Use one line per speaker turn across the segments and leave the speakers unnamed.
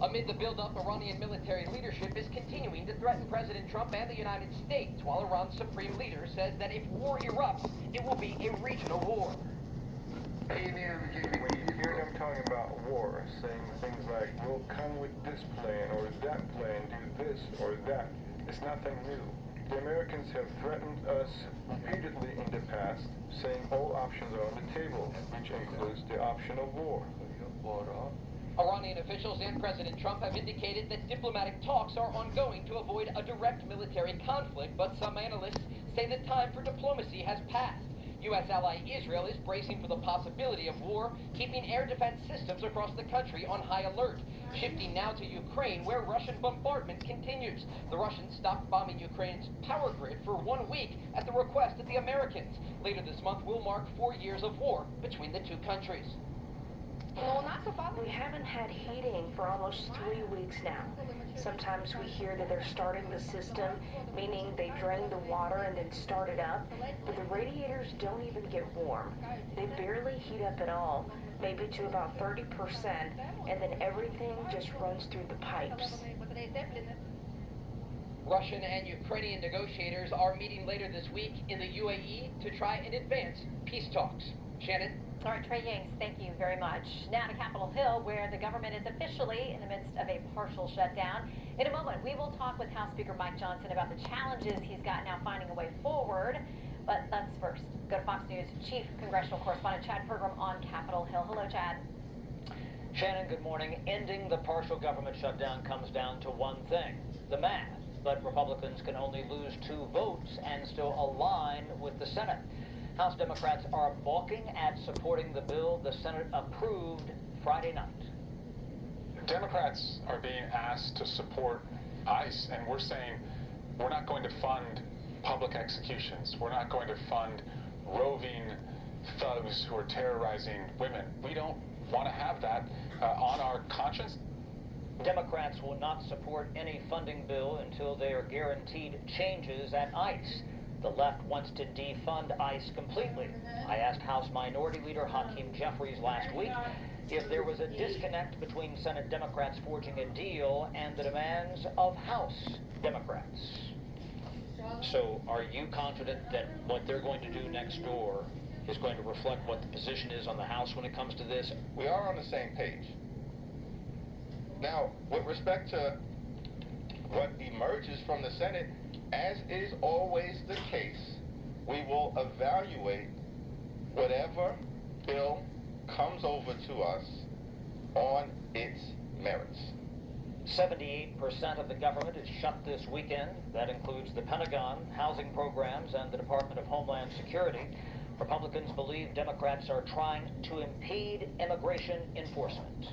Amid the build-up, Iranian military leadership is continuing to threaten President Trump and the United States, while Iran's supreme leader says that if war erupts, it will be a regional war.
When you hear them talking about war, saying things like, we'll come with this plane or that plane, do this or that, it's nothing new. The Americans have threatened us repeatedly in the past, saying all options are on the table, which includes the option of war.
Iranian officials and President Trump have indicated that diplomatic talks are ongoing to avoid a direct military conflict, but some analysts say the time for diplomacy has passed. U.S. ally Israel is bracing for the possibility of war, keeping air defense systems across the country on high alert. Shifting now to Ukraine, where Russian bombardment continues. The Russians stopped bombing Ukraine's power grid for 1 week at the request of the Americans. Later this month will mark 4 years of war between the two countries.
We haven't had heating for almost 3 weeks now. Sometimes we hear that they're starting the system, meaning they drain the water and then start it up, but the radiators don't even get warm. They barely heat up at all, maybe to about 30%, and then everything just runs through the pipes.
Russian and Ukrainian negotiators are meeting later this week in the UAE to try and advance peace talks. Shannon?
All right, Trey Yanks, thank you very much. Now to Capitol Hill, where the government is officially in the midst of a partial shutdown. In a moment, we will talk with House Speaker Mike Johnson about the challenges he's got now finding a way forward. But let's first go to Fox News Chief Congressional Correspondent Chad Pergram on Capitol Hill. Hello, Chad.
Shannon, good morning. Ending the partial government shutdown comes down to one thing, the math. But Republicans can only lose 2 votes and still align with the Senate. House Democrats are balking at supporting the bill the Senate approved Friday night.
Democrats are being asked to support ICE, and we're saying we're not going to fund public executions. We're not going to fund roving thugs who are terrorizing women. We don't want to have that on our conscience.
Democrats will not support any funding bill until they are guaranteed changes at ICE. The left wants to defund ICE completely. I asked House Minority Leader Hakeem Jeffries last week if there was a disconnect between Senate Democrats forging a deal and the demands of House Democrats. So are you confident that what they're going to do next door is going to reflect what the position is on the House when it comes to this?
We are on the same page. Now, with respect to what emerges from the Senate, as is always the case, we will evaluate whatever bill comes over to us on its merits.
78% of the government is shut this weekend. That includes the Pentagon, housing programs, and the Department of Homeland Security. Republicans believe Democrats are trying to impede immigration enforcement.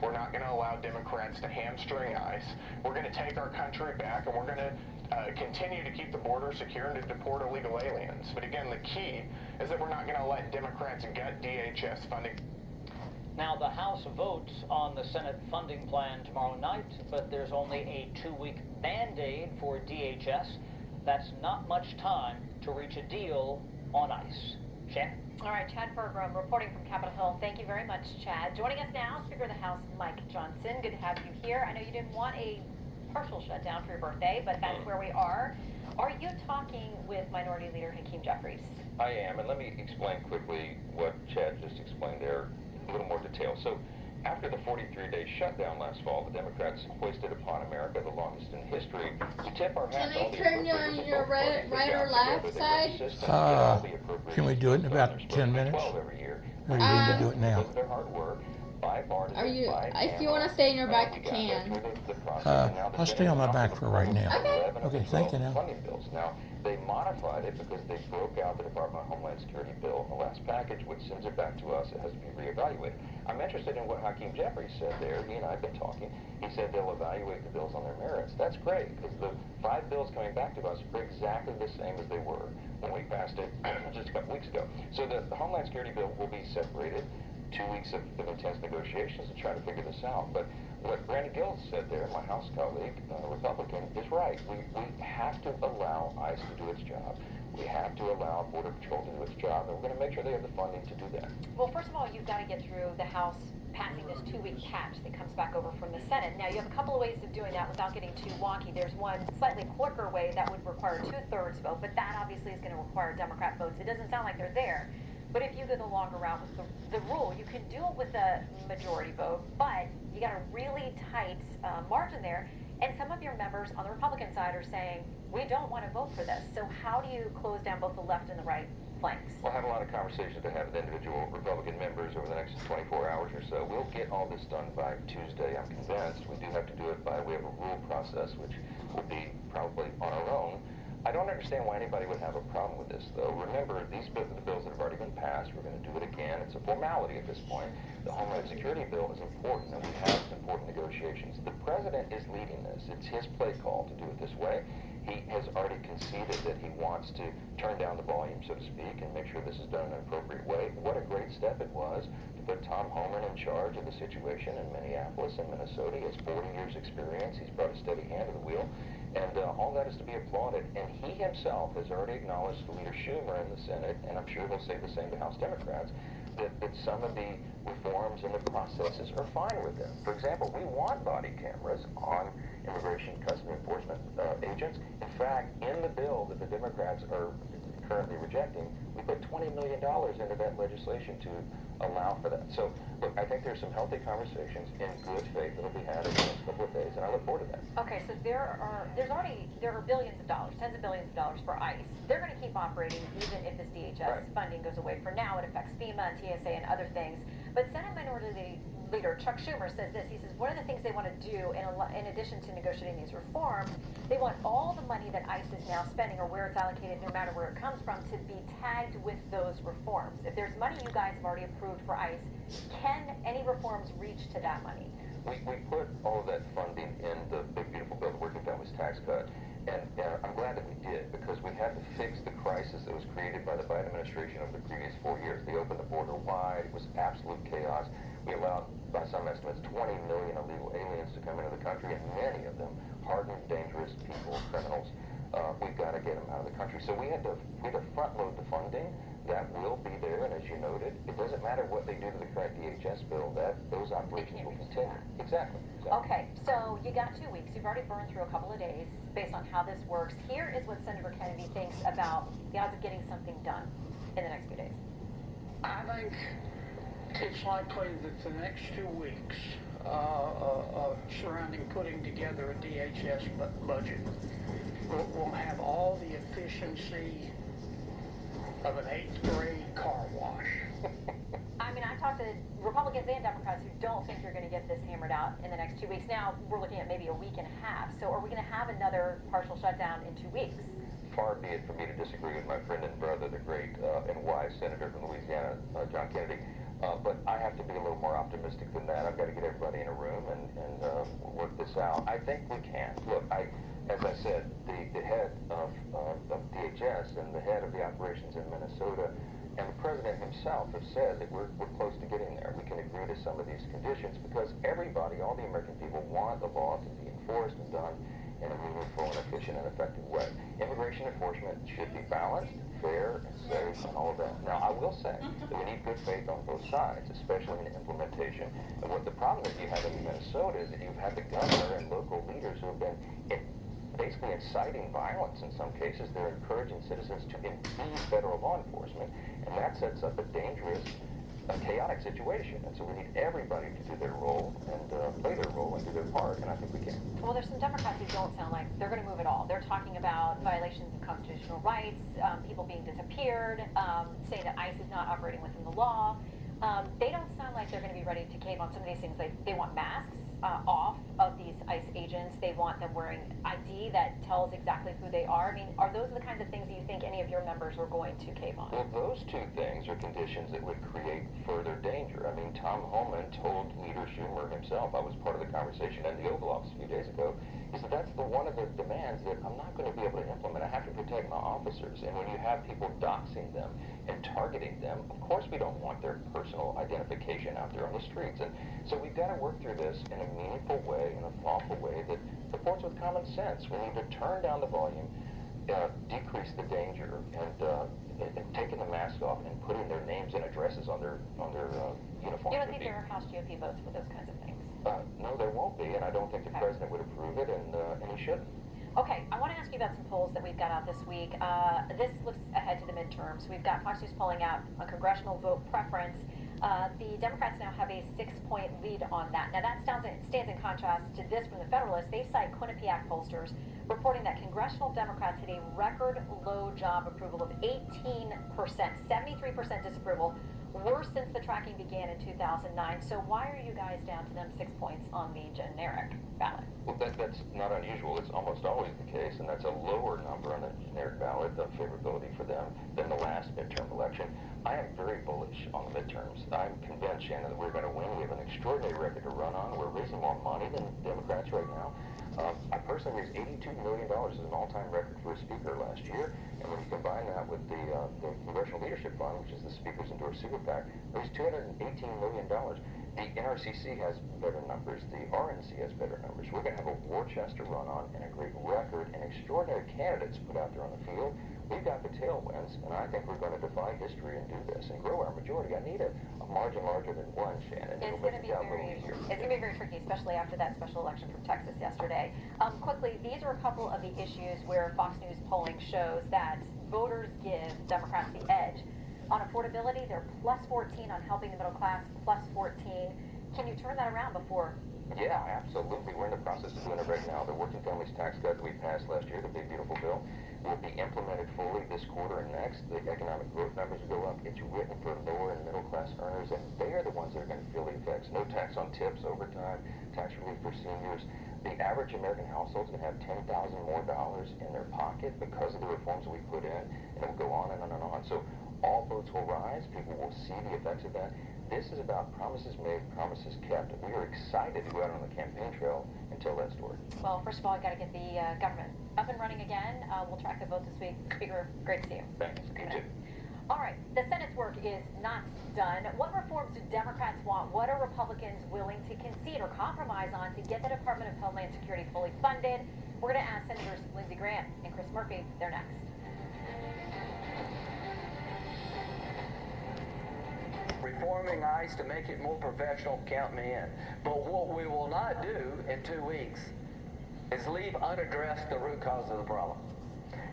We're not going to allow Democrats to hamstring ICE. We're going to take our country back, and we're going to continue to keep the border secure and to deport illegal aliens. But again, the key is that we're not going to let Democrats gut DHS funding.
Now, the House votes on the Senate funding plan tomorrow night, but there's only a 2-week band-aid for DHS. That's not much time to reach a deal on ICE. Shannon?
All right, Chad Pergram reporting from Capitol Hill. Thank you very much, Chad. Joining us now, Speaker of the House, Mike Johnson. Good to have you here. I know you didn't want a partial shutdown for your birthday, but that's where we are. Are you talking with Minority Leader Hakeem Jeffries?
I am, and let me explain quickly what Chad just explained there in a little more detail. So, after the 43-day shutdown last fall, the Democrats hoisted upon America the longest in history. To tip our hats,
Can I turn you on your right or left side?
Can we do it in about 10 minutes? Or do you need to do it now?
Are you? If you want to stay in your back, you can.
I'll stay on my back for right now.
Okay.
Okay, thank you now.
Now, they modified it because they broke out the Department of Homeland Security bill in the last package, which sends it back to us. It has to be reevaluated. I'm interested in what Hakeem Jeffries said there. He and I have been talking. He said they'll evaluate the bills on their merits. That's great, because the 5 bills coming back to us are exactly the same as they were when we passed it just a couple weeks ago. So the Homeland Security bill will be separated. 2 weeks of intense negotiations to try to figure this out. But what Brandon Gill said there, my House colleague, Republican, is right. We have to allow ICE to do its job. We have to allow Border Patrol to do its job, and we're going to make sure they have the funding to do that.
Well, first of all, you've got to get through the House passing this 2-week patch that comes back over from the Senate. Now, you have a couple of ways of doing that without getting too wonky. There's one slightly quicker way that would require 2/3 vote, but that obviously is going to require Democrat votes. It doesn't sound like they're there. But if you go the longer route with the rule, you can do it with a majority vote, but you got a really tight margin there. And some of your members on the Republican side are saying, we don't want to vote for this. So how do you close down both the left and the right flanks?
We'll have a lot of conversations to have with individual Republican members over the next 24 hours or so. We'll get all this done by Tuesday, I'm convinced. We do have to do it by way of a rule process, which will be probably on our own. I don't understand why anybody would have a problem with this, though. Remember, these are the bills that have already been passed. We're going to do it again. It's a formality at this point. The Homeland Security bill is important, and we have important negotiations. The president is leading this. It's his play call to do it this way. He has already conceded that he wants to turn down the volume, so to speak, and make sure this is done in an appropriate way. What a great step it was to put Tom Homan in charge of the situation in Minneapolis and Minnesota. He has 40 years' experience. He's brought a steady hand to the wheel. And all that is to be applauded. And he himself has already acknowledged to Leader Schumer in the Senate, and I'm sure he'll say the same to House Democrats, that some of the reforms and the processes are fine with them. For example, we want body cameras on immigration customs enforcement agents. In fact, in the bill that the Democrats are currently rejecting, we put $20 million into that legislation to allow for that. So, look, I think there's some healthy conversations in good faith that will be had in the next couple of days, and I look forward to that.
Okay, so there are billions of dollars, tens of billions of dollars for ICE. They're going to keep operating even if this DHS funding goes away. For now, it affects FEMA and TSA and other things. But Senate Minority Leader Chuck Schumer says this. He says one of the things they want to do, in addition to negotiating these reforms, they want all the money that ICE is now spending, or where it's allocated, no matter where it comes from, to be tagged with those reforms. If there's money you guys have already approved for ICE, can any reforms reach to that money?
We put all of that funding in the Big Beautiful Bill, the Working Families Tax Cut, and I'm glad that we did, because we had to fix the crisis that was created by the Biden administration over the previous 4 years. They opened the border wide. It was absolute chaos. We allowed, by some estimates, 20 million illegal aliens to come into the country, and many of them hardened, dangerous people, criminals. We've got to get them out of the country. So we had to front load the funding. That will be there, and as you noted, it doesn't matter what they do to the current DHS bill, those operations will continue. Exactly.
Okay, so you got 2 weeks. You've already burned through a couple of days based on how this works. Here is what Senator Kennedy thinks about the odds of getting something done in the next few days.
I think it's likely that the next 2 weeks surrounding putting together a DHS budget will have all the efficiency of an 8th grade car wash.
I mean, I talked to Republicans and Democrats who don't think you're going to get this hammered out in the next 2 weeks. Now, we're looking at maybe a week and a half. So are we going to have another partial shutdown in 2 weeks?
Far be it for me to disagree with my friend and brother, the great and wise Senator from Louisiana, John Kennedy. But I have to be a little more optimistic than that. I've got to get everybody in a room and work this out. I think we can. Look, as I said, the head of DHS and the head of the operations in Minnesota and the president himself have said that we're close to getting there. We can agree to some of these conditions because everybody, all the American people, want the law to be enforced and done in a meaningful and efficient and effective way. Immigration enforcement should be balanced, fair, and safe, and all of that. Now, I will say that we need good faith on both sides, especially in implementation. And what the problem that you have in Minnesota is that you've had the governor and local leaders who have been basically inciting violence in some cases. They're encouraging citizens to impede federal law enforcement, and that sets up a dangerous, chaotic situation. And so we need everybody to do their role and play their role and do their part, and I think we can.
Well, there's some Democrats who don't sound like they're going to move at all. They're talking about violations of constitutional rights, people being disappeared, saying that ICE is not operating within the law. They don't sound like they're going to be ready to cave on some of these things. They want masks off of these ICE agents. They want them wearing ID that tells exactly who they are. I mean, are those the kinds of things you think any of your members are going to cave on?
Well, those two things are conditions that would create further danger. I mean, Tom Homan told Leader Schumer himself, I was part of the conversation in the Oval Office a few days ago, is that that's one of the demands that I'm not going to be able to implement. I have to protect my officers. And when you have people doxing them and targeting them, of course we don't want their personal identification out there on the streets. And so we've got to work through this in a meaningful way, in a thoughtful way that supports with common sense. We need to turn down the volume, decrease the danger and taking the mask off and putting their names and addresses on their uniforms.
You don't think there are House GOP votes for those kinds of things?
No, there won't be, and I don't think the president would approve it, and he shouldn't.
Okay, I want to ask you about some polls that we've got out this week. This looks ahead to the midterms. We've got Fox News polling out a congressional vote preference. The Democrats now have a 6-point lead on that. Now that stands in contrast to this from the Federalist. They cite Quinnipiac pollsters reporting that congressional Democrats hit a record low job approval of 18%, 73% disapproval, worse since the tracking began in 2009. So why are you guys down to them 6 points on the generic ballot?
Well, that's not unusual. It's almost always the case, and that's a lower number on the generic ballot of favorability for them than the last midterm election. I am very bullish on the midterms. I'm convinced, Shannon, that we're going to win. We have an extraordinary record to run on. We're raising more money than Democrats right now. I personally raised $82 million as an all-time record for a speaker last year, and when you combine that with the Congressional Leadership Fund, which is the Speaker's endorsed super PAC, raised $218 million. The NRCC has better numbers. The RNC has better numbers. We're going to have a war chest to run on and a great record and extraordinary candidates put out there on the field. We've got the tailwinds, and I think we're going to defy history and do this and grow our majority. I need a margin larger than one, Shannon.
It's going to be very tricky, especially after that special election from Texas yesterday. Quickly, these are a couple of the issues where Fox News polling shows that voters give Democrats the edge. On affordability, they're plus 14. On helping the middle class, plus 14. Can you turn that around before?
Yeah, absolutely. We're in the process of doing it right now. The Working Families Tax Cut that we passed last year, the big, beautiful bill, will be implemented fully this quarter and next. The economic growth numbers will go up. It's written for lower and middle class earners, and they are the ones that are going to feel the effects. No tax on tips, overtime, tax relief for seniors. The average American household is going to have $10,000 more in their pocket because of the reforms that we put in, and it will go on and on and on. So all boats will rise. People will see the effects of that. This is about promises made, promises kept. We are excited to go out on the campaign trail and tell that story.
Well, first of all, I've got to get the government up and running again. We'll track the vote this week. Speaker, great to see you.
Thanks. You too.
All right, the Senate's work is not done. What reforms do Democrats want? What are Republicans willing to concede or compromise on to get the Department of Homeland Security fully funded? We're going to ask Senators Lindsey Graham and Chris Murphy. They're next.
Reforming ICE to make it more professional, count me in. But what we will not do in 2 weeks is leave unaddressed the root cause of the problem.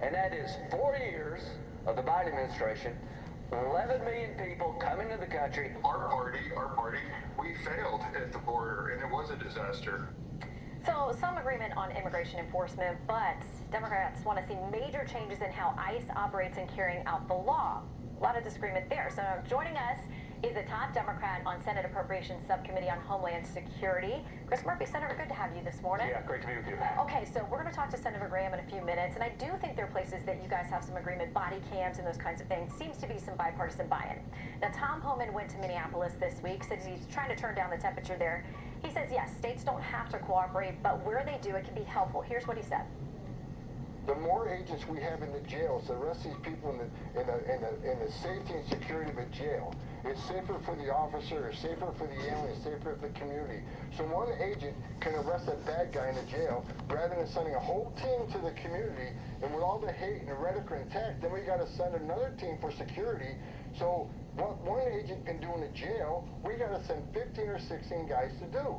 And that is 4 years of the Biden administration, 11 million people coming to the country.
Our party, we failed at the border, and it was a disaster.
So some agreement on immigration enforcement, but Democrats want to see major changes in how ICE operates in carrying out the law. A lot of disagreement there. So joining us is the top Democrat on Senate Appropriations Subcommittee on Homeland Security, Chris Murphy. Senator, good to have you this morning.
Yeah, great to be with you.
Okay, so we're going to talk to Senator Graham in a few minutes, and I do think there are places that you guys have some agreement, body cams and those kinds of things. Seems to be some bipartisan buy-in. Now, Tom Homan went to Minneapolis this week, says he's trying to turn down the temperature there. He says, yes, states don't have to cooperate, but where they do, it can be helpful. Here's what he said.
The more agents we have in the jails, the rest of these people in the safety and security of a jail, it's safer for the officer, it's safer for the alien, it's safer for the community. So one agent can arrest a bad guy in the jail rather than sending a whole team to the community. And with all the hate and the rhetoric intact, then we got to send another team for security. So what one agent can do in the jail, we got to send 15 or 16 guys to do.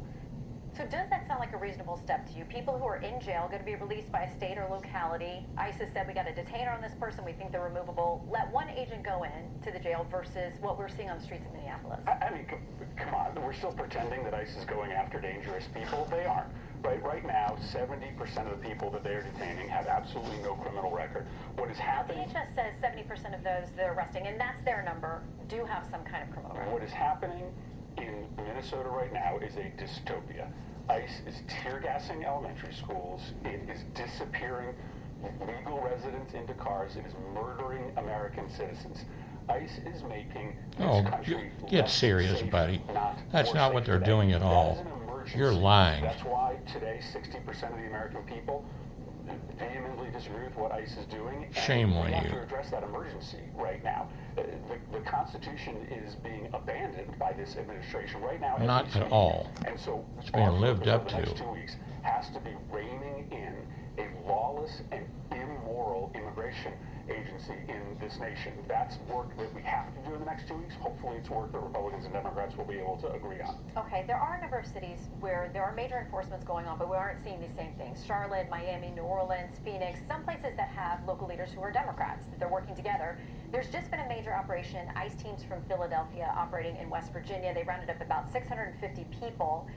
So does that sound like a reasonable step to you? People who are in jail going to be released by a state or locality. ICE has said we got a detainer on this person. We think they're removable. Let one agent go in to the jail versus what we're seeing on the streets of Minneapolis.
I mean, come on. We're still pretending that ICE is going after dangerous people. They aren't. Right now, 70% of the people that they're detaining have absolutely no criminal record. What is happening?
DHS says 70% of those they're arresting, and that's their number, do have some kind of criminal record.
What is happening in Minnesota right now is a dystopia. ICE is tear gassing elementary schools. It is disappearing legal residents into cars. It is murdering American citizens. ICE is making this country
get serious, buddy. That's not what they're doing at all. You're lying.
That's why today 60% of the American people vehemently disagree with what ICE is doing.
Shame on you.
We have to address that emergency right now. The Constitution is being abandoned by this administration right now.
Not at all.
And so
it's being lived up
the next
to.
2 weeks has to be reining in
a lawless and immoral immigration agency in this nation. That's work that we have to do in the next 2 weeks. Hopefully it's work that Republicans and Democrats will be able to agree on.
Okay, there are a number of cities where there are major enforcements going on, but we aren't seeing these same things. Charlotte, Miami, New Orleans, Phoenix, some places that have local leaders who are Democrats, that they're working together. There's just been a major operation, ICE teams from Philadelphia operating in West Virginia. They rounded up about 650 people.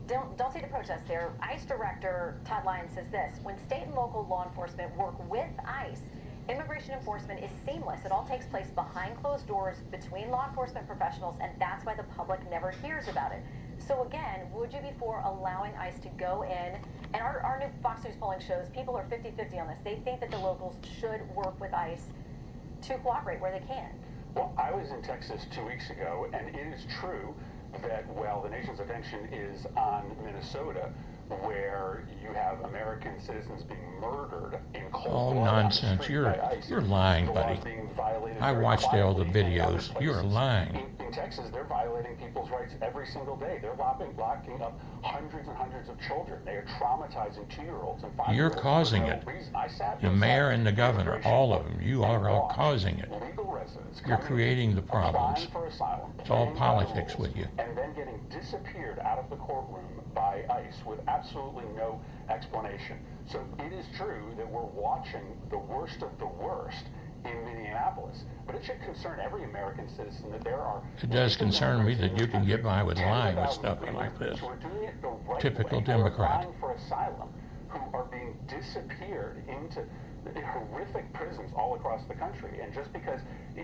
Don't see the protest there. ICE Director Todd Lyons says this: when state and local law enforcement work with ICE, immigration enforcement is seamless. It all takes place behind closed doors between law enforcement professionals, and that's why the public never hears about it. So again, would you be for allowing ICE to go in? And our new Fox News polling shows people are 50-50 on this. They think that the locals should work with ICE to cooperate where they can.
Well, I was in Texas 2 weeks ago, and it is true that while the nation's attention is on Minnesota, where you have American citizens being murdered in cold blood.
Oh, nonsense. You're lying, buddy. I watched all the videos. You're lying.
In Texas, they're violating people's rights every single day. They're locking up hundreds and hundreds of children. They are traumatizing 2-year-olds and 5-years-olds.
You're causing it. The mayor and the governor, all of them. You are all causing it. You're creating the problems. It's all politics with you.
And then getting disappeared out of the courtroom by ICE with absolutely no explanation. So it is true that we're watching the worst of the worst in Minneapolis, but it should concern every American citizen that there are...
It does concern me that you can get by with lying with stuff like this. Typical Democrat.
For asylum, who are being disappeared into horrific prisons all across the country. And just because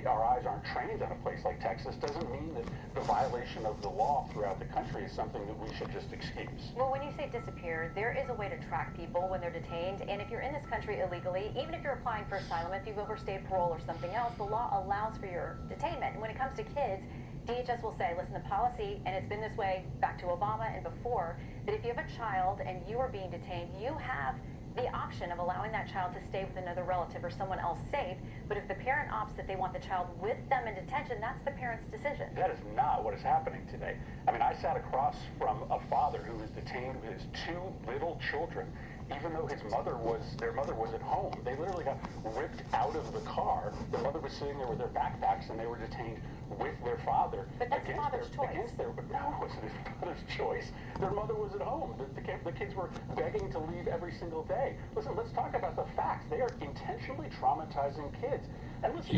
our eyes aren't trained on a place like Texas doesn't mean that the violation of the law throughout the country is something that we should just excuse.
Well, when you say disappear, there is a way to track people when they're detained. And if you're in this country illegally, even if you're applying for asylum, if you've overstayed parole or something else, the law allows for your detainment. And when it comes to kids, DHS will say, listen, the policy, and it's been this way back to Obama and before, that if you have a child and you are being detained, you have the option of allowing that child to stay with another relative or someone else safe. But if the parent opts that they want the child with them in detention, that's the parent's decision.
That is not what is happening today. I mean, I sat across from a father who was detained with his 2 little children, even though their mother was at home. They literally got ripped out of the car. The mother was sitting there with their backpacks, and they were detained with their father.
But that's the father's choice.
No, it wasn't his father's choice. Their mother was at home. The kids were begging to leave every single day. Listen, let's talk about the facts. They are intentionally traumatizing kids. And listen,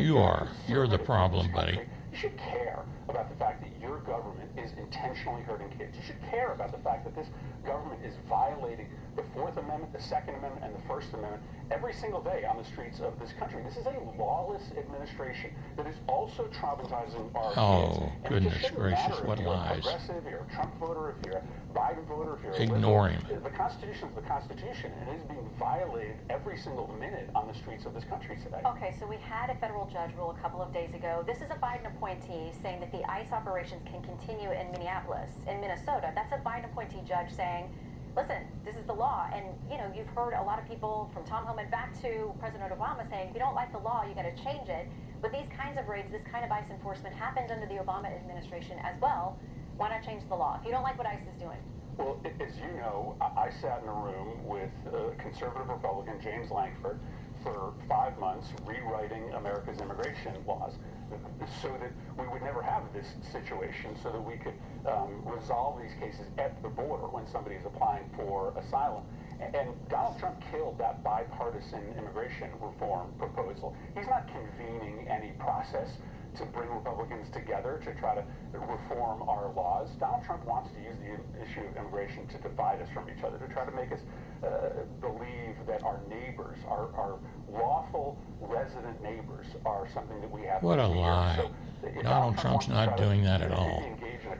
You're the problem, buddy.
You should care about the fact that your government is intentionally hurting kids. You should care about the fact that this government is violating the 4th Amendment, the 2nd Amendment, and the 1st Amendment every single day on the streets of this country. This is a lawless administration that is also traumatizing our kids.
Oh, goodness gracious, what lies.
If you're progressive, if you're a Trump voter, if you're a Biden voter, if you're a
Ignore
liberal,
him.
The Constitution is the Constitution, and it is being violated every single minute on the streets of this country today.
Okay, so we had a federal judge rule a couple of days ago. This is a Biden appointee saying that the ICE operations can continue in Minneapolis. In Minnesota, that's a Biden appointee judge saying, listen, this is the law. And, you know, you've heard a lot of people from Tom Homan back to President Obama saying, if you don't like the law, you got to change it. But these kinds of raids, this kind of ICE enforcement happened under the Obama administration as well. Why not change the law if you don't like what ICE is doing?
Well, as you know, I sat in a room with conservative Republican James Lankford for 5 months rewriting America's immigration laws so that we would never have this situation, so that we could resolve these cases at the border when somebody is applying for asylum. And Donald Trump killed that bipartisan immigration reform proposal. He's not convening any process to bring Republicans together to try to reform our laws. Donald Trump wants to use the issue of immigration to divide us from each other, to try to make us believe that our neighbors, our lawful resident neighbors, are something that we have
What
to
a
fear.
lie.
So,
Donald Trump's not doing that at all.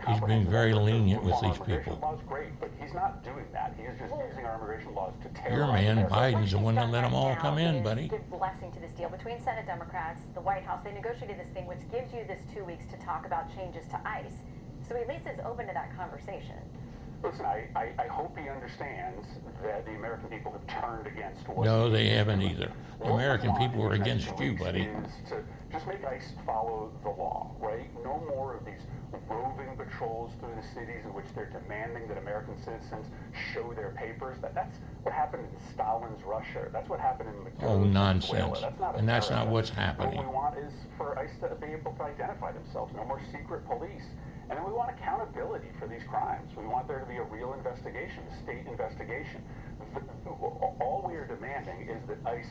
He's being very lenient with these people.
Law's great, but he's not doing that. He is just using our immigration laws to tear
Your man Biden's the one that let them all come in, buddy.
Give blessing to this deal between Senate Democrats, the White House. They negotiated this thing, which gives you this 2 weeks to talk about changes to ICE. So at least it's open to that conversation.
Listen, I hope he understands that the American people have turned against what...
No, they haven't either. The American people are against you, buddy.
...is to just make ICE follow the law, right? No more of these roving patrols through the cities in which they're demanding that American citizens show their papers. That's what happened in Stalin's Russia. That's what happened in Mado's
nonsense.
Venezuela.
And that's not what's happening.
What we want is for ICE to be able to identify themselves. No more secret police. And then we want accountability for these crimes. We want there to be a real investigation, a state investigation. All we are demanding is that ICE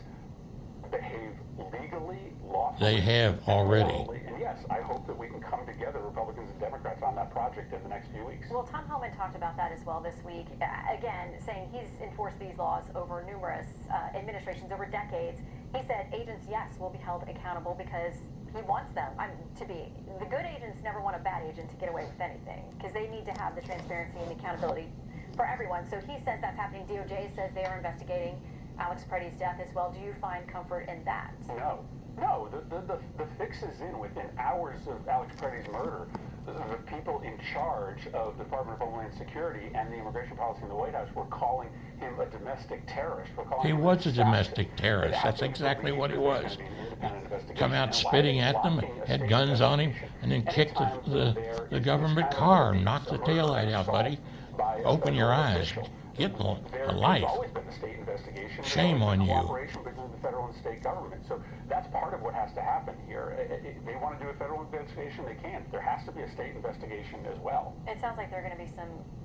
behave legally, lawfully.
They have already.
And yes, I hope that we can come together, Republicans and Democrats, on that project in the next few weeks.
Well, Tom Homan talked about that as well this week, again, saying he's enforced these laws over numerous administrations, over decades. He said agents, yes, will be held accountable because he wants them to be. The good agents never want a bad agent to get away with anything because they need to have the transparency and accountability for everyone. So he says that's happening. DOJ says they are investigating Alex Preddy's death as well. Do you find comfort in that?
No. The fix is in. Within hours of Alex Preddy's murder, the people in charge of the Department of Homeland Security and the immigration policy in the White House were calling him a domestic terrorist.
He was a domestic terrorist. That's exactly what he was. Come out spitting at them, had guns on him, and then kicked the government car and knocked the taillight out, buddy. Open your eyes. Get a life. Shame on you.
Between the federal and state government. So that's part of what has to happen here. If they want to do a federal investigation, they can. There has to be a state investigation as well.
It sounds like there are going to be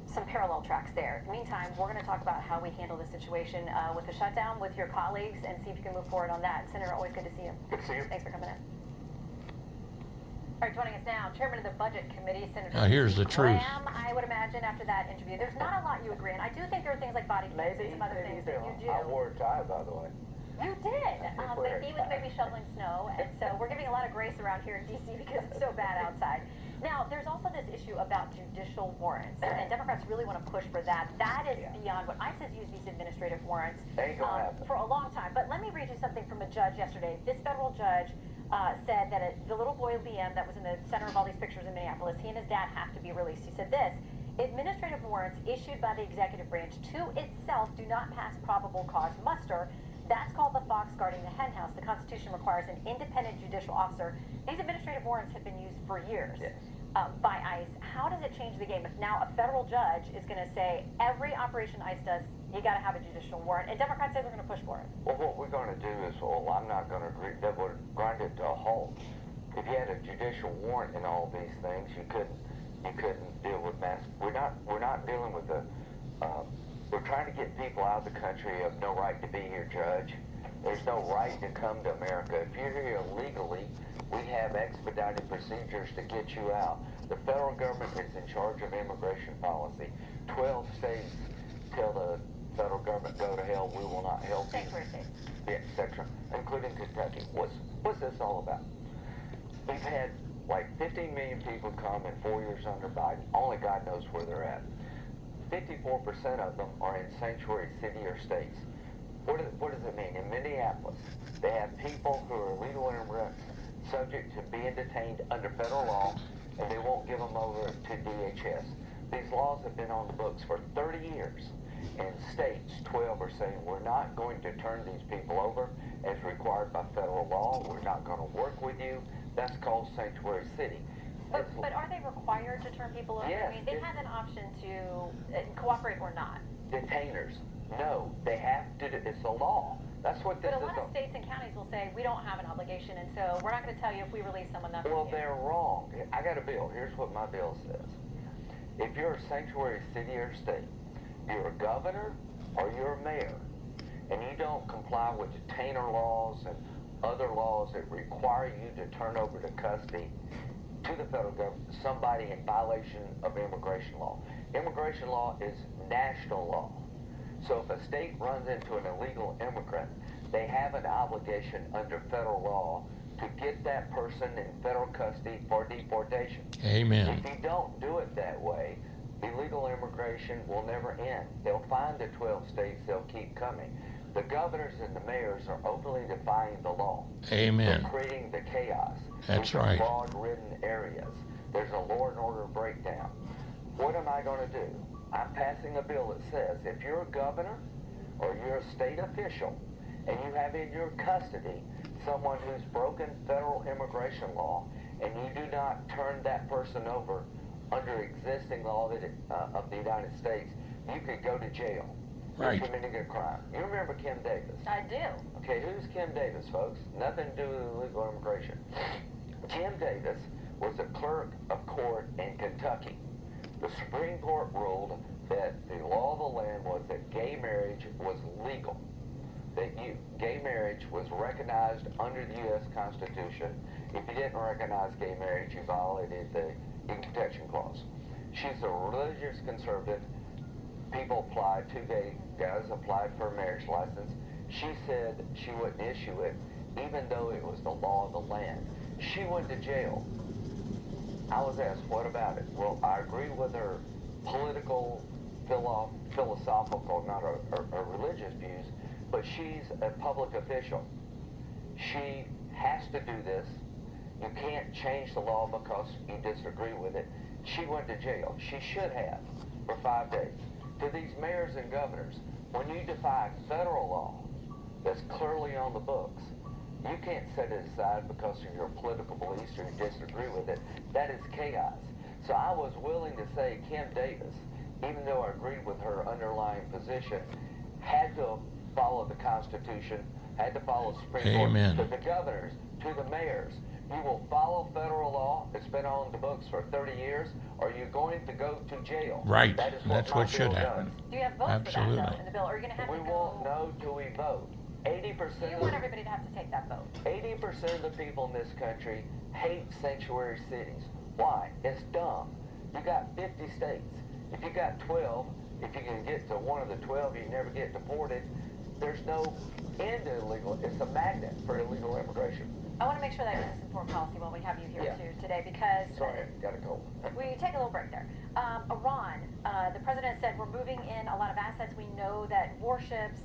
some parallel tracks there. Meantime, we're going to talk about how we handle the situation with the shutdown with your colleagues and see if you can move forward on that. Senator, always good to see you.
Good to see you.
Thanks for coming in. All right, joining us now, Chairman of the Budget Committee, Senator.
Now here's the truth.
I would imagine after that interview, there's not a lot you agree on. I do think there are things like body cams and some other things that you do.
I wore a tie, by the way.
You did, but he was maybe shoveling snow, and so we're giving a lot of grace around here in D.C. because it's so bad outside. Now, there's also this issue about judicial warrants, and Democrats really want to push for that. That is beyond what ICE has used these administrative warrants for a long time. But let me read you something from a judge yesterday. This federal judge said that the little boy Liam that was in the center of all these pictures in Minneapolis, he and his dad have to be released. He said this: administrative warrants issued by the executive branch to itself do not pass probable cause muster. That's called the fox guarding the hen house. The Constitution requires an independent judicial officer. These administrative warrants have been used for years by ICE. How does it change the game if now a federal judge is going to say every operation ICE does, you got to have a judicial warrant, and Democrats say they're going to push for it?
Well, what we're going to do is, I'm not going to agree, that would grind it to a halt. If you had a judicial warrant in all these things, you couldn't deal with mass. We're not dealing with we're trying to get people out of the country who have no right to be here, Judge. There's no right to come to America. If you're here illegally, we have expedited procedures to get you out. The federal government is in charge of immigration policy. 12 states tell the federal government, go to hell, we will not help you. Yeah, etc., including Kentucky. What's this all about? We've had like 15 million people come in 4 years under Biden. Only God knows where they're at. 54% of them are in sanctuary city or states. What does it mean? In Minneapolis, they have people who are illegal immigrants subject to being detained under federal law, and they won't give them over to DHS. These laws have been on the books for 30 years, and states, 12, are saying we're not going to turn these people over as required by federal law. We're not going to work with you. That's called sanctuary city.
But are they required to turn people over?
Yes,
I mean, they have an option to cooperate or not.
Detainers, no, they have to. It's a law. That's what this is.
But a lot of states and counties will say we don't have an obligation, and so we're not going to tell you if we release someone. That's
well, they're wrong. I got a bill. Here's what my bill says: if you're a sanctuary city or state, you're a governor or you're a mayor, and you don't comply with detainer laws and other laws that require you to turn over to custody to the federal government, somebody in violation of immigration law. Immigration law is national law. So if a state runs into an illegal immigrant, they have an obligation under federal law to get that person in federal custody for deportation.
Amen.
If you don't do it that way, illegal immigration will never end. They'll find the 12 states, they'll keep coming. The governors and the mayors are openly defying the law.
Amen.
They're creating the chaos.
That's right.
Fraud-ridden areas. There's a law and order breakdown. What am I going to do? I'm passing a bill that says if you're a governor or you're a state official and you have in your custody someone who's broken federal immigration law and you do not turn that person over under existing law of the United States, you could go to jail
Right.
for committing a crime. You remember Kim Davis?
I do.
Okay, who's Kim Davis, folks? Nothing to do with illegal immigration. Kim Davis was a clerk of court in Kentucky. The Supreme Court ruled that the law of the land was that gay marriage was legal. That gay marriage was recognized under the U.S. Constitution. If you didn't recognize gay marriage, you violated the Equal Protection Clause. She's a religious conservative. People applied, 2 gay guys applied for a marriage license. She said she wouldn't issue it, even though it was the law of the land. She went to jail. I was asked, what about it? Well, I agree with her political, philosophical, not her religious views, but she's a public official. She has to do this. You can't change the law because you disagree with it. She went to jail. She should have for 5 days. To these mayors and governors, when you defy federal law that's clearly on the books, you can't set it aside because of your political beliefs or you disagree with it. That is chaos. So I was willing to say Kim Davis, even though I agreed with her underlying position, had to follow the Constitution, had to follow the Supreme
Amen.
Court. To the governors, to the mayors, you will follow federal law that's been on the books for 30 years, or you're going to go to jail.
Right.
That is
That's what should happen.
Do you have votes
Absolutely.
for that, though, in the bill? Or are you going to have
We
to
won't know till we vote. 80%
You want everybody to have to take that vote.
80% of the people in this country hate sanctuary cities. Why? It's dumb. You got 50 states. If you got 12, if you can get to one of the 12, you never get deported. There's no end to illegal. It's a magnet for illegal immigration.
I want to make sure that this is informed policy when we have you here
Yeah.
too today, because
Sorry, I gotta go.
we take a little break there. Iran, the president said we're moving in a lot of assets. We know that warships,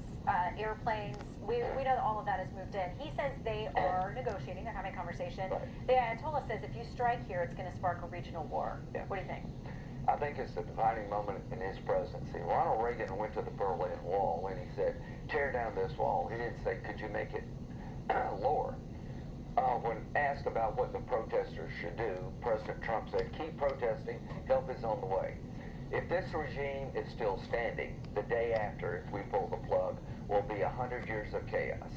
airplanes, we know that all of that has moved in. He says they are negotiating, they're having a conversation.
Right.
The Ayatollah says if you strike here, it's going to spark a regional war.
Yeah.
What do you think?
I think it's the defining moment in his presidency. Ronald Reagan went to the Berlin Wall and he said, tear down this wall. He didn't say, could you make it lower? When asked about what the protesters should do, President Trump said, keep protesting, help is on the way. If this regime is still standing, the day after, if we pull the plug, will be 100 years of chaos.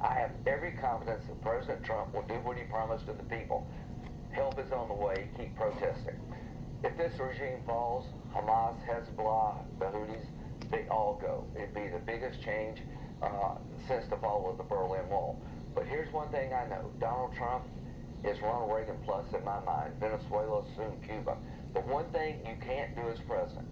I have every confidence that President Trump will do what he promised to the people. Help is on the way, keep protesting. If this regime falls, Hamas, Hezbollah, the Houthis, they all go. It'd be the biggest change since the fall of the Berlin Wall. But here's one thing I know. Donald Trump is Ronald Reagan plus in my mind. Venezuela, soon Cuba. But one thing you can't do as president,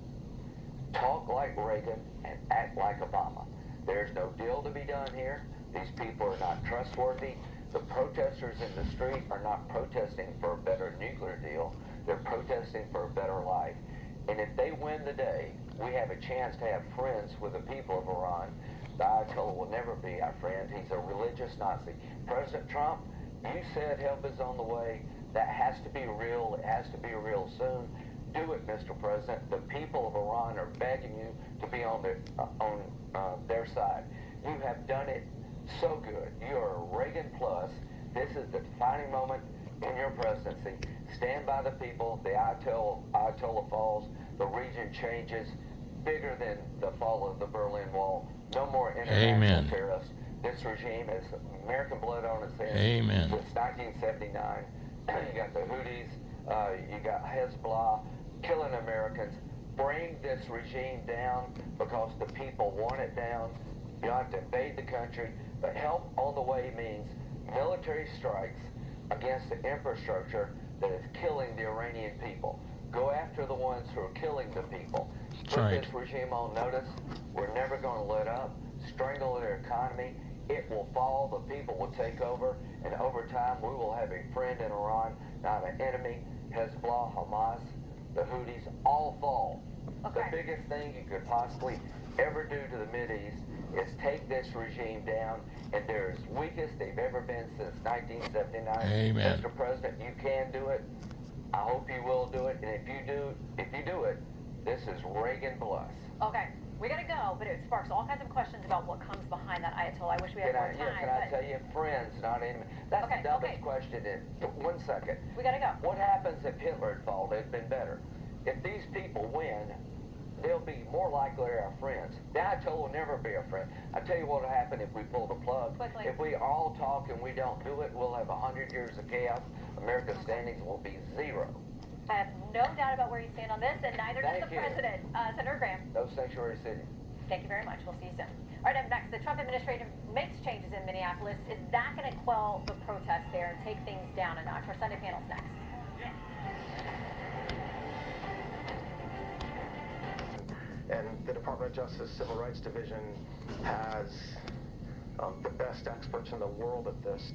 talk like Reagan and act like Obama. There's no deal to be done here. These people are not trustworthy. The protesters in the street are not protesting for a better nuclear deal. They're protesting for a better life. And if they win the day, we have a chance to have friends with the people of Iran. The Ayatollah will never be our friend. He's a religious Nazi. President Trump, you said help is on the way. That has to be real. It has to be real soon. Do it, Mr. President. The people of Iran are begging you to be on their side. You have done it so good. You are a Reagan plus. This is the defining moment in your presidency. Stand by the people. The Ayatollah falls. The region changes. Bigger than the fall of the Berlin Wall. No more international terrorists. This regime has American blood on its hands.
Amen.
Since 1979. You got the Houthis. You got Hezbollah killing Americans. Bring this regime down because the people want it down. You don't have to invade the country. But help on the way means military strikes against the infrastructure that is killing the Iranian people. Go after the ones who are killing the people. Put this regime on notice. We're never going to let up. Strangle their economy. It will fall. The people will take over. And over time, we will have a friend in Iran, not an enemy. Hezbollah, Hamas, the Houthis, all fall.
Okay.
The biggest thing you could possibly ever do to the Mideast is take this regime down, and they're as weak as they've ever been since 1979.
Amen.
Mr. President, you can do it. I hope you will do it, and if you do it, This is Reagan Bluff.
Okay, we gotta go, but it sparks all kinds of questions about what comes behind that Ayatollah. I wish we had more time.
Can I tell you, friends, not enemies? That's the dumbest question. 1 second.
We gotta go.
What happens if Hitler had fallen? It'd been better. If these people win, they'll be more likely our friends. The Ayatollah will never be a friend. I tell you what will happen if we pull the plug.
Quickly.
If we all talk and we don't do it, we'll have 100 years of chaos. America's standings will be 0.
I have no doubt about where you stand on this, and neither does the president. Senator Graham.
No sanctuary city.
Thank you very much. We'll see you soon. All right, up next, the Trump administration makes changes in Minneapolis. Is that going to quell the protests there and take things down a notch? Our Sunday panel's next.
And the Department of Justice Civil Rights Division has the best experts in the world at this.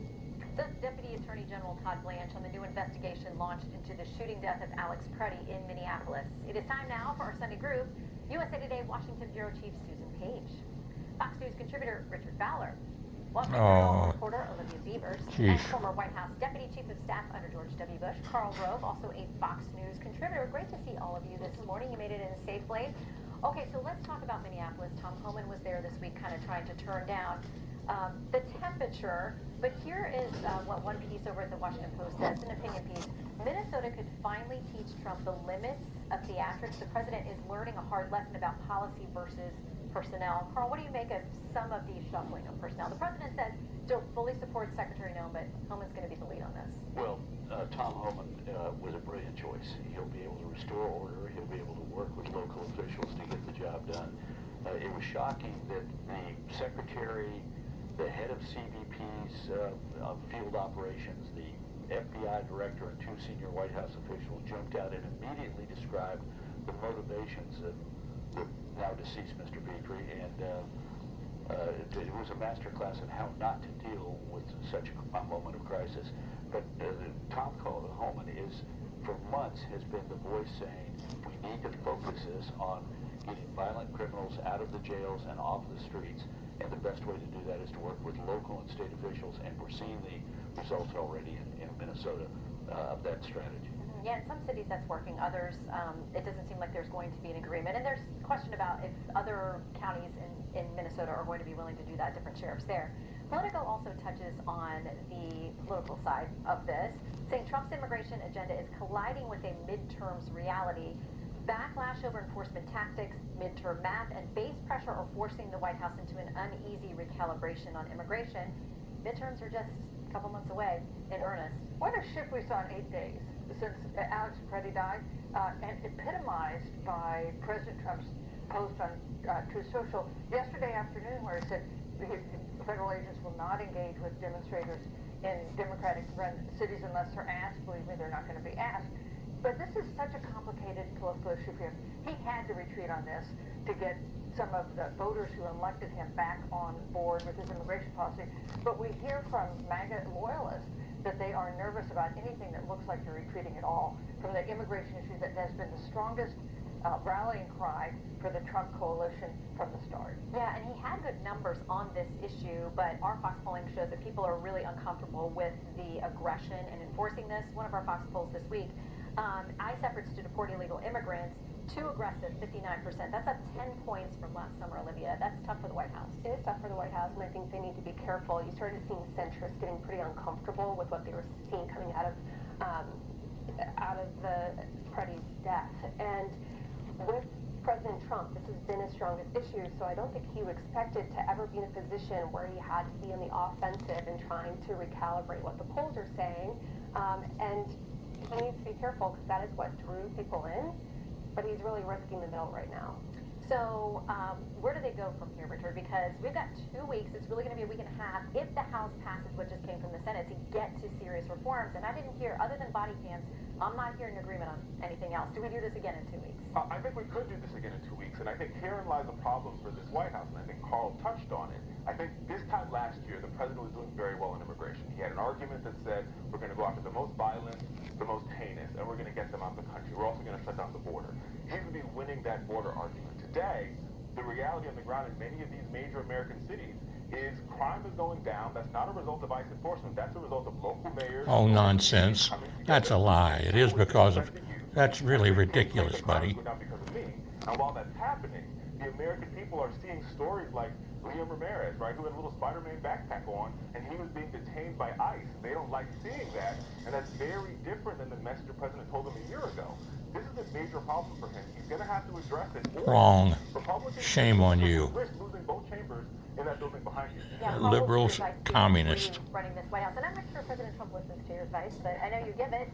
Says Deputy Attorney General Todd Blanche on the new investigation launched into the shooting death of Alex Preddy in Minneapolis. It is time now for our Sunday group. USA Today Washington Bureau Chief Susan Page, Fox News contributor Richard Fowler, Wall Street Journal reporter Olivia Beavers, and former White House Deputy Chief of Staff under George W. Bush, Karl Rove, also a Fox News contributor. Great to see all of you this morning. You made it in a safe place. Okay, so let's talk about Minneapolis. Tom Homan was there this week kind of trying to turn down the temperature, but here is what one piece over at the Washington Post says, an opinion piece. Minnesota could finally teach Trump the limits of theatrics. The president is learning a hard lesson about policy versus personnel. Carl, what do you make of some of the shuffling of personnel? The president says still fully supports Secretary No, but Homan's going to be the lead on this.
Well, Tom Homan was a brilliant choice. He'll be able to restore order. He'll be able to work with local officials to get the job done. It was shocking that the secretary, the head of CBP's field operations, the FBI director, and 2 senior White House officials jumped out and immediately described the motivations of the now deceased Mr. Petrie, and it was a master class on how not to deal with such a moment of crisis. But Tom Homan for months has been the voice saying we need to focus this on getting violent criminals out of the jails and off the streets. And the best way to do that is to work with local and state officials, and we're seeing the results already in Minnesota of that strategy.
Yeah, in some cities that's working. Others, it doesn't seem like there's going to be an agreement. And there's a question about if other counties in Minnesota are going to be willing to do that, different sheriffs there. Politico also touches on the political side of this, saying Trump's immigration agenda is colliding with a midterms reality. Backlash over enforcement tactics, midterm math, and base pressure are forcing the White House into an uneasy recalibration on immigration. Midterms are just a couple months away in earnest.
What a shift we saw in 8 days since Alex Preddy died, and epitomized by President Trump's post on Truth Social yesterday afternoon, where he said federal agents will not engage with demonstrators in Democratic-run cities unless they're asked. Believe me, they're not going to be asked. But this is such a complicated political issue for him. He had to retreat on this to get some of the voters who elected him back on board with his immigration policy. But we hear from MAGA loyalists that they are nervous about anything that looks like they're retreating at all from the immigration issue that has been the strongest rallying cry for the Trump coalition from the start.
Yeah, and he had good numbers on this issue, but our Fox polling shows that people are really uncomfortable with the aggression and enforcing this. One of our Fox polls this week, ICE efforts to deport illegal immigrants, too aggressive, 59%. That's up 10 points from last summer, Olivia. That's tough for the White House.
It is tough for the White House, and I think they need to be careful. You started seeing centrists getting pretty uncomfortable with what they were seeing coming out of the Preddy's death. And with President Trump, this has been his strongest issue, so I don't think he expected to ever be in a position where he had to be on the offensive and trying to recalibrate what the polls are saying. And he needs to be careful because that is what drew people in, but he's really risking the middle right now.
So where do they go from here, Richard? Because we've got 2 weeks. It's really going to be a week and a half if the House passes what just came from the Senate to get to serious reforms. And I didn't hear, other than body cams, I'm not hearing agreement on anything else. Do we do this again in 2 weeks?
I think we could do this again in 2 weeks, and I think herein lies a problem for this White House, and I think Carl touched on it. I think this time last year, the president was doing very well in immigration. He had an argument that said, we're going to go after the most violent, the most heinous, and we're going to get them out of the country. We're also going to shut down the border. He's going to be winning that border argument. Today, the reality on the ground in many of these major American cities is crime is going down. That's not a result of ICE enforcement. That's a result of local mayors.
Oh, nonsense. That's a lie. It is because of... That's really ridiculous, buddy.
And while that's happening, the American people are seeing stories like Liam Ramirez, right, who had a little Spider-Man backpack on, and he was being detained by ICE. They don't like seeing that, and that's very different than the message the president told them a year ago. This is a major problem for him. He's going to have to address it.
Wrong. Shame on you.
Risk losing both chambers in that building behind you.
Yeah,
Liberals, communists.
Running this White House, and I'm not sure President Trump listens to your advice, but I know you give it.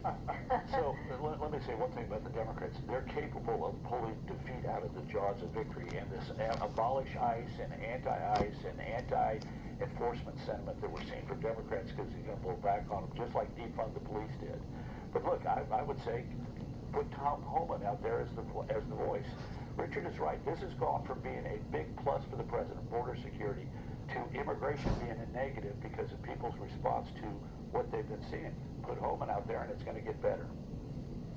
So let me say one thing about the Democrats. They're capable of pulling defeat out of the jaws of victory, and this abolish ICE and anti-ICE and anti-enforcement sentiment that we're seeing from Democrats because they're going to blow back on them, just like defund the police did. But look, I would say put Tom Homan out there as the voice. Richard is right. This has gone from being a big plus for the president, border security, to immigration being a negative because of people's response to what they've been seeing. Put Homan out there, and it's going to get better.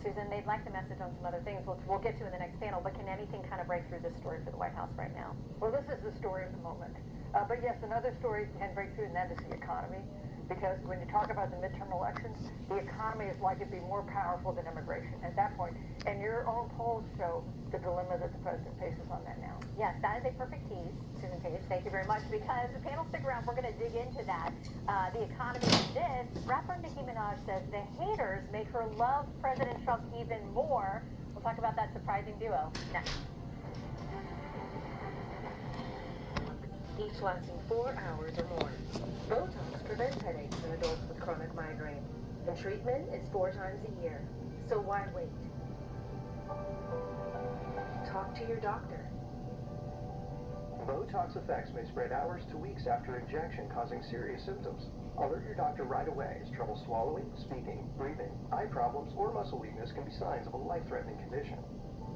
Susan, they'd like the message on some other things we'll get to in the next panel, but can anything kind of break through this story for the White House right now?
Well, this is the story of the moment. But yes, another story can break through, and that is the economy. Because when you talk about the midterm elections, the economy is likely to be more powerful than immigration at that point. And your own polls show the dilemma that the president faces on that now.
Yes, that is a perfect tease, Susan Page. Thank you very much. Because the panel, stick around. We're going to dig into that. The economy and this. Rapper Nicki Minaj says the haters make her love President Trump even more. We'll talk about that surprising duo next.
Each lasting 4 hours or more. Botox prevents headaches in adults with chronic migraine, and treatment is 4 times a year. So why wait? Talk to your doctor.
Botox effects may spread hours to weeks after injection, causing serious symptoms. Alert your doctor right away, as trouble swallowing, speaking, breathing, eye problems, or muscle weakness can be signs of a life-threatening condition.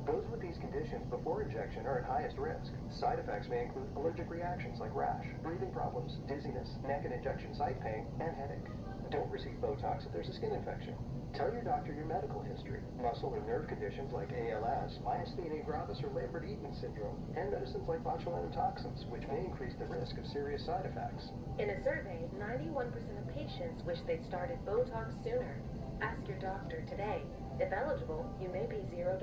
Those with these conditions before injection are at highest risk. Side effects may include allergic reactions like rash, breathing problems, dizziness, neck and injection site pain, and headache. Don't receive Botox if there's a skin infection. Tell your doctor your medical history, muscle or nerve conditions like ALS, myasthenia gravis or Lambert-Eaton syndrome, and medicines like botulinum toxins, which may increase the risk of serious side effects.
In a survey, 91% of patients wish they'd started Botox sooner. Ask your doctor today. If eligible, you may pay $0.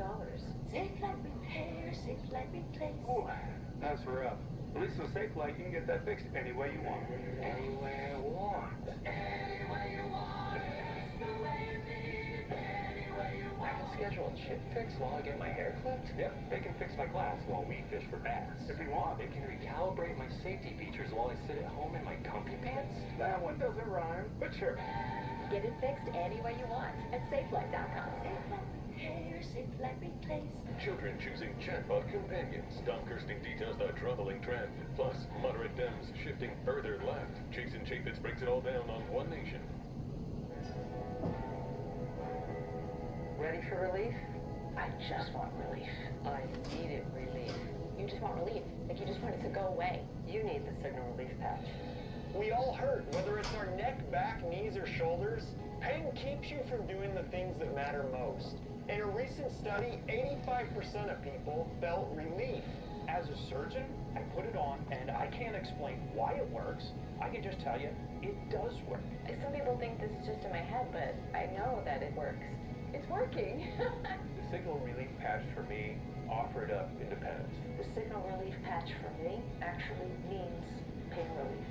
Safe Flight Repair, Safe Flight Replace.
Ooh, that's rough. At least with Safe Flight, you can get that fixed any way you want. Any way you want.
Any way you want. It's the way you need it. Any way you want.
I can schedule a chip fix while I get my hair clipped?
Yep, they can fix my glass while we fish for bass. If you want.
They can recalibrate my safety features while I sit at home in my comfy pants?
That one doesn't rhyme, but sure.
Get it fixed any way you want at SafeFlight.com. Safe Flight Repair, Safe Flight Replace.
Children choosing chatbot companions. Don Kirsting details the troubling trend. Plus, moderate Dems shifting further left. Jason Chaffetz breaks it all down on One Nation.
Ready for relief?
I just want relief. I needed relief. You just want relief. Like you just want it to go away.
You need the Signal Relief Patch.
We all hurt, whether it's our neck, back, knees, or shoulders. Pain keeps you from doing the things that matter most. In a recent study, 85% of people felt relief.
As a surgeon, I put it on, and I can't explain why it works. I can just tell you, it does work.
Some people think this is just in my head, but I know that it works. It's working.
The Signal Relief Patch for me offered up independence.
The Signal Relief Patch for me actually means pain relief.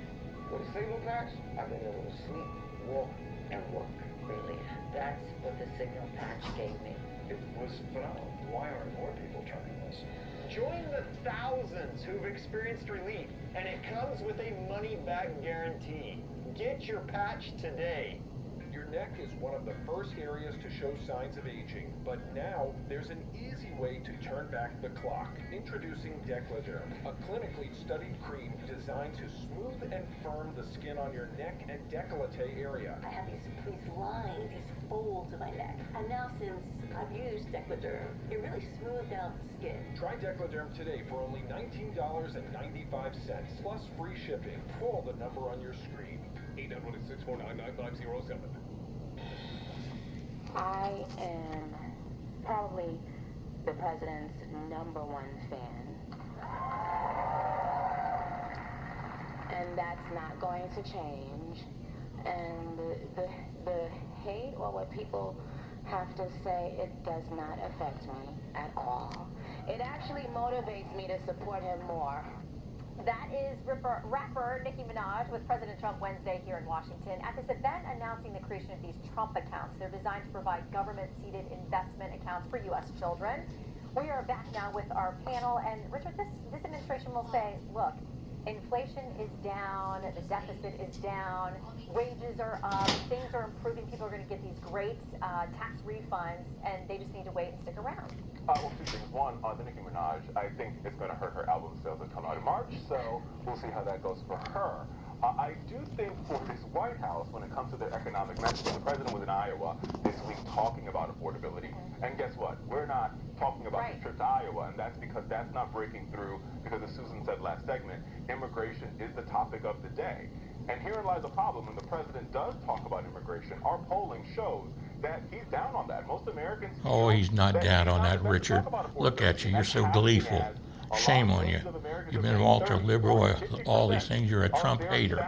With a Signal Patch, I've been able to sleep, walk, and work.
Relief. That's what the Signal Patch gave me.
It was phenomenal. Why aren't more people trying this?
Join the thousands who've experienced relief, and it comes with a money-back guarantee. Get your patch today.
Your neck is one of the first areas to show signs of aging, but now there's an easy way to turn back the clock. Introducing Decladerm, a clinically studied cream designed to smooth and firm the skin on your neck and décolleté area.
I have these lines, these folds in my neck. And now since I've used Decladerm, it really smoothed out the skin.
Try Decladerm today for only $19.95, plus free shipping. Call the number on your screen. 800-649-9507.
I am probably the president's #1 fan. And that's not going to change. And the hate or what people have to say, it does not affect me at all. It actually actually motivates me to support him more.
That is rapper Nicki Minaj with President Trump Wednesday here in Washington at this event announcing the creation of these Trump accounts. They're designed to provide government-seeded investment accounts for U.S. children. We are back now with our panel, and Richard, this administration will say, look, inflation is down, the deficit is down, wages are up, things are improving, people are going to get these great tax refunds, and they just need to wait and stick around.
Well, two things. One, the Nicki Minaj, I think it's going to hurt her album sales that come out in March, so we'll see how that goes for her. I do think for this White House, when it comes to their economic messaging, the president was in Iowa this week talking about affordability, and guess what? We're not talking about the trip to Iowa, and that's because that's not breaking through, because as Susan said last segment, immigration is the topic of the day. And herein lies a problem. When the president does talk about immigration, our polling shows that he's down on that. Most Americans...
Oh, he's not down on that, Richard. Look at you. You're so gleeful. Shame on you. You've been ultra-liberal, all these things. You're a Trump hater.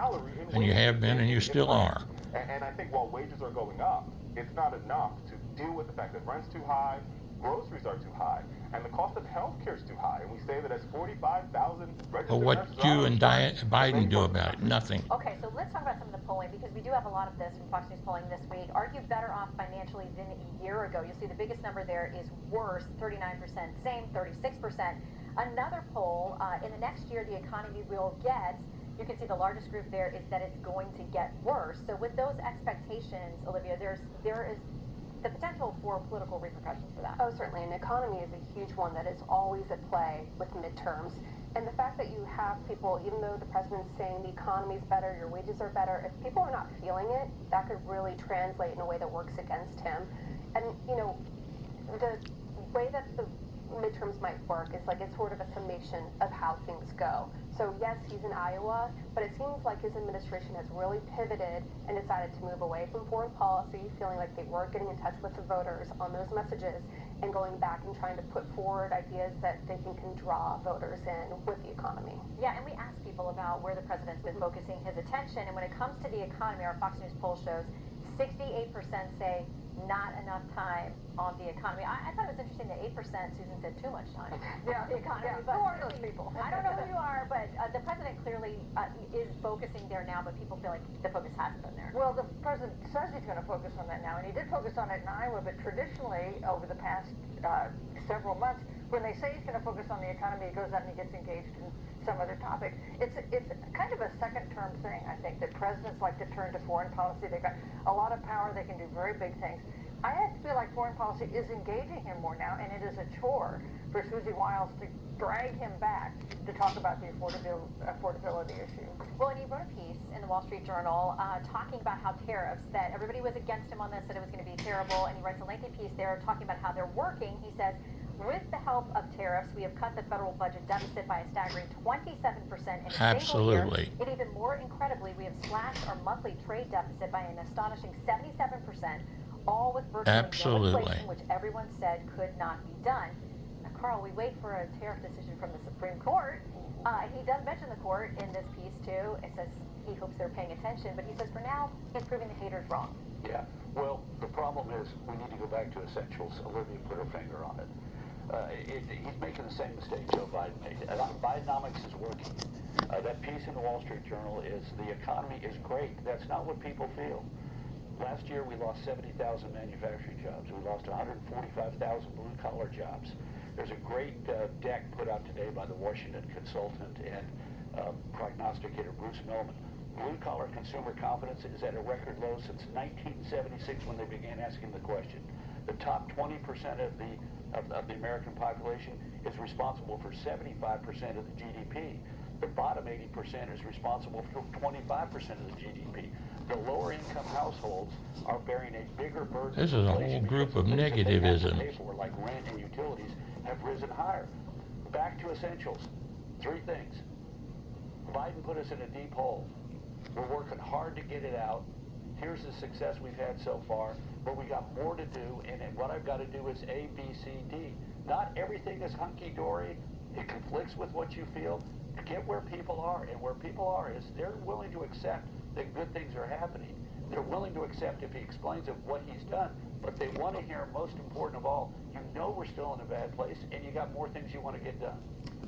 And you have been, and you still are.
And I think while wages are going up, it's not enough to deal with the fact that rent's too high, groceries are too high, and the cost of health care is too high. And we say that as 45,000 registered
Well, what you and Biden do about it? Nothing.
Okay, so let's talk about some of the polling, because we do have a lot of this from Fox News polling this week. Are you better off financially than a year ago? You'll see the biggest number there is worse, 39%, same, 36%. Another poll, in the next year, the economy will get, you can see the largest group there is that it's going to get worse. So with those expectations, Olivia, there is the potential for political repercussions for that.
Oh, certainly. An economy is a huge one that is always at play with midterms. And the fact that you have people, even though the president's saying the economy's better, your wages are better, if people are not feeling it, that could really translate in a way that works against him. And, you know, the way that the midterms might work is like it's sort of a summation of how things go. So yes, he's in Iowa, but it seems like his administration has really pivoted and decided to move away from foreign policy, feeling like they weren't getting in touch with the voters on those messages, and going back and trying to put forward ideas that they think can draw voters in with the economy.
Yeah, and we asked people about where the president's been focusing his attention, and when it comes to the economy, our Fox News poll shows 68% say not enough time on the economy. I thought it was interesting that 8%, Susan said, too much time on the economy.
Yeah.
But
Who are those people?
I don't know who you are, but the president clearly is focusing there now, but people feel like the focus hasn't been there.
Well, the president says he's going to focus on that now, and he did focus on it in Iowa, but traditionally, over the past several months, when they say he's going to focus on the economy, he goes out and he gets engaged in some other topic. It's kind of a second-term thing, I think, that presidents like to turn to foreign policy. They've got a lot of power. They can do very big things. I feel like foreign policy is engaging him more now, and it is a chore for Susie Wiles to drag him back to talk about the affordability issue.
Well, and he wrote a piece in the Wall Street Journal talking about how tariffs, that everybody was against him on this, that it was going to be terrible, and he writes a lengthy piece there talking about how they're working. He says, with the help of tariffs, we have cut the federal budget deficit by a staggering 27% in a single year.
Absolutely.
And even more incredibly, we have slashed our monthly trade deficit by an astonishing 77%, all with virtually no inflation, which everyone said could not be done. Now, Carl, we wait for a tariff decision from the Supreme Court. He does mention the court in this piece, too. It says he hopes they're paying attention, but he says for now, he's proving the haters wrong.
Yeah, well, the problem is we need to go back to essentials. Olivia put her finger on it. He's making the same mistake Joe Biden made. Bidenomics is working. That piece in the Wall Street Journal is the economy is great. That's not what people feel. Last year we lost 70,000 manufacturing jobs. We lost 145,000 blue-collar jobs. There's a great deck put out today by the Washington consultant and prognosticator Bruce Millman. Blue-collar consumer confidence is at a record low since 1976 when they began asking the question. The top 20% of the American population is responsible for 75% of the GDP. The bottom 80% is responsible for 25% of the GDP. The lower income households are bearing a bigger burden.
This is a whole group of negativism.
Like rent and utilities have risen higher. Back to essentials. 3 things. Biden put us in a deep hole. We're working hard to get it out. Here's the success we've had so far, but we got more to do, and what I've got to do is A, B, C, D. Not everything is hunky-dory. It conflicts with what you feel. Get where people are, and where people are is they're willing to accept that good things are happening. They're willing to accept if he explains what he's done, but they want to hear, most important of all, you know we're still in a bad place, and you got more things you want to get done.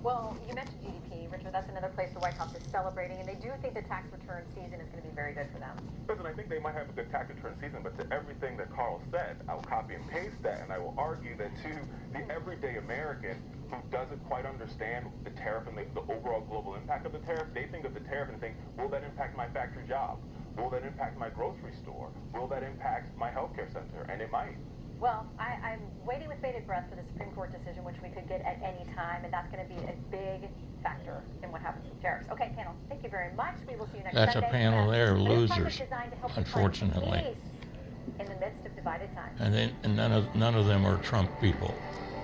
Well, you mentioned GDP, Richard. That's another place the White House is celebrating, and they do think the tax return season is going to be very good for them.
Listen, I think they might have a good tax return season, but to everything that Carl said, I will copy and paste that, and I will argue that to the everyday American who doesn't quite understand the tariff and the overall global impact of the tariff, they think of the tariff and think, will that impact my factory job? Will that impact my grocery store? Will that impact my healthcare center? And it might.
Well, I'm waiting with bated breath for the Supreme Court decision, which we could get at any time, and that's going to be a big factor in what happens with tariffs. Okay, panel, thank you very much. We will see you next
That's
Sunday.
a panel there,
But this time
losers,
it's designed to help
unfortunately.
find peace in the midst of divided times.
And none of them are Trump people,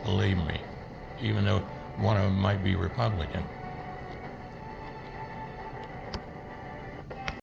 believe me, even though one of them might be Republican.